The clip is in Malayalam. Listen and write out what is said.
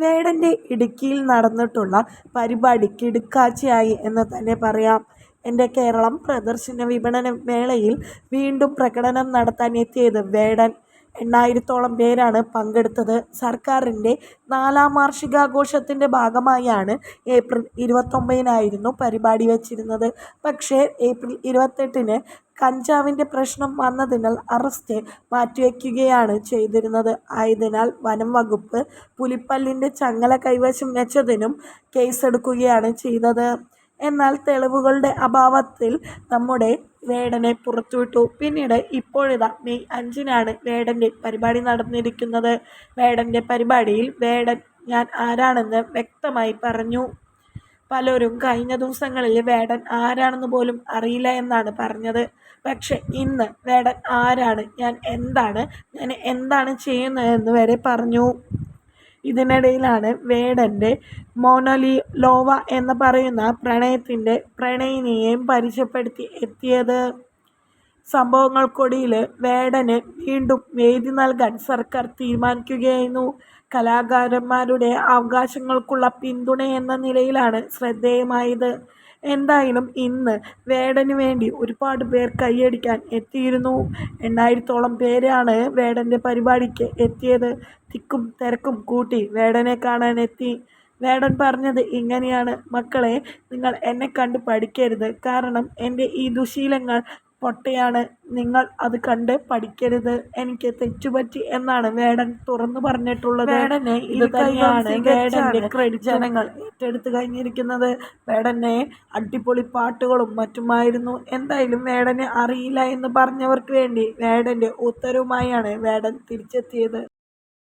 വേടൻ്റെ ഇടുക്കിയിൽ നടന്നിട്ടുള്ള പരിപാടി കിടുക്കാച്ചയായി എന്ന് തന്നെ പറയാം. എൻ്റെ കേരളം പ്രദർശന വിപണന മേളയിൽ വീണ്ടും പ്രകടനം നടത്താൻ എത്തിയത് വേടൻ. 8000-ഓളം പേരാണ് പങ്കെടുത്തത്. സർക്കാരിൻ്റെ 4ാം വാർഷികാഘോഷത്തിൻ്റെ ഭാഗമായാണ് ഏപ്രിൽ 29-നായിരുന്നു പരിപാടി വച്ചിരുന്നത്. പക്ഷേ ഏപ്രിൽ 28-ന് കഞ്ചാവിൻ്റെ പ്രശ്നം വന്നതിനാൽ അറസ്റ്റ് മാറ്റിവെക്കുകയാണ് ചെയ്തിരുന്നത്. ആയതിനാൽ വനം വകുപ്പ് പുലിപ്പല്ലിൻ്റെ ചങ്ങല കൈവശം വെച്ചതിനും കേസെടുക്കുകയാണ് ചെയ്തത്. എന്നാൽ തെളിവുകളുടെ അഭാവത്തിൽ നമ്മുടെ വേടനെ പുറത്തുവിട്ടു. പിന്നീട് ഇപ്പോഴിതാ മെയ് 5-നാണ് വേടൻ്റെ പരിപാടി നടന്നിരിക്കുന്നത്. വേടൻ്റെ പരിപാടിയിൽ വേടൻ ഞാൻ ആരാണെന്ന് വ്യക്തമായി പറഞ്ഞു. പലരും കഴിഞ്ഞ ദിവസങ്ങളിൽ വേടൻ ആരാണെന്ന് പോലും അറിയില്ല എന്നാണ് പറഞ്ഞത്. പക്ഷെ ഇന്ന് വേടൻ ആരാണ്, ഞാൻ എന്താണ് ചെയ്യുന്നതെന്ന് വരെ പറഞ്ഞു. ഇതിനിടയിലാണ് വേടൻ്റെ മോനലോവ എന്ന് പറയുന്ന പ്രണയത്തിൻ്റെ പ്രണയിനിയെയും പരിചയപ്പെടുത്തി എത്തിയത്. സംഭവങ്ങൾക്കൊടുവിൽ വേടന് വീണ്ടും വേദി നൽകാൻ സർക്കാർ തീരുമാനിക്കുകയായിരുന്നു. കലാകാരന്മാരുടെ അവകാശങ്ങൾക്കുള്ള പിന്തുണയെന്ന നിലയിലാണ് ശ്രദ്ധേയമായത്. എന്തായാലും ഇന്ന് വേടന് വേണ്ടി ഒരുപാട് പേർ കൈയടിക്കാൻ എത്തിയിരുന്നു. 8000-ഓളം പേരാണ് വേടൻ്റെ പരിപാടിക്ക് എത്തിയത്. തിക്കും തിരക്കും കൂട്ടി വേടനെ കാണാൻ എത്തി. വേടൻ പറഞ്ഞത് ഇങ്ങനെയാണ്: മക്കളെ, നിങ്ങൾ എന്നെ കണ്ട് പഠിക്കരുത്. കാരണം എൻ്റെ ഈ ദുശീലങ്ങൾ പൊട്ടയാണ്. നിങ്ങൾ അത് കണ്ട് പഠിക്കരുത്. എനിക്ക് തെറ്റുപറ്റി എന്നാണ് വേടൻ തുറന്നു പറഞ്ഞിട്ടുള്ളത്. വേടനെ ഇത് തന്നെയാണ് വേടൻ്റെ ക്രെഡിറ്റ് ജനങ്ങൾ ഏറ്റെടുത്ത് കഴിഞ്ഞിരിക്കുന്നത്. വേടനെ അടിപൊളി പാട്ടുകളും മറ്റുമായിരുന്നു. എന്തായാലും വേടനെ അറിയില്ല എന്ന് പറഞ്ഞവർക്ക് വേണ്ടി വേടൻ്റെ ഉത്തരവുമായാണ് വേടൻ തിരിച്ചെത്തിയത്.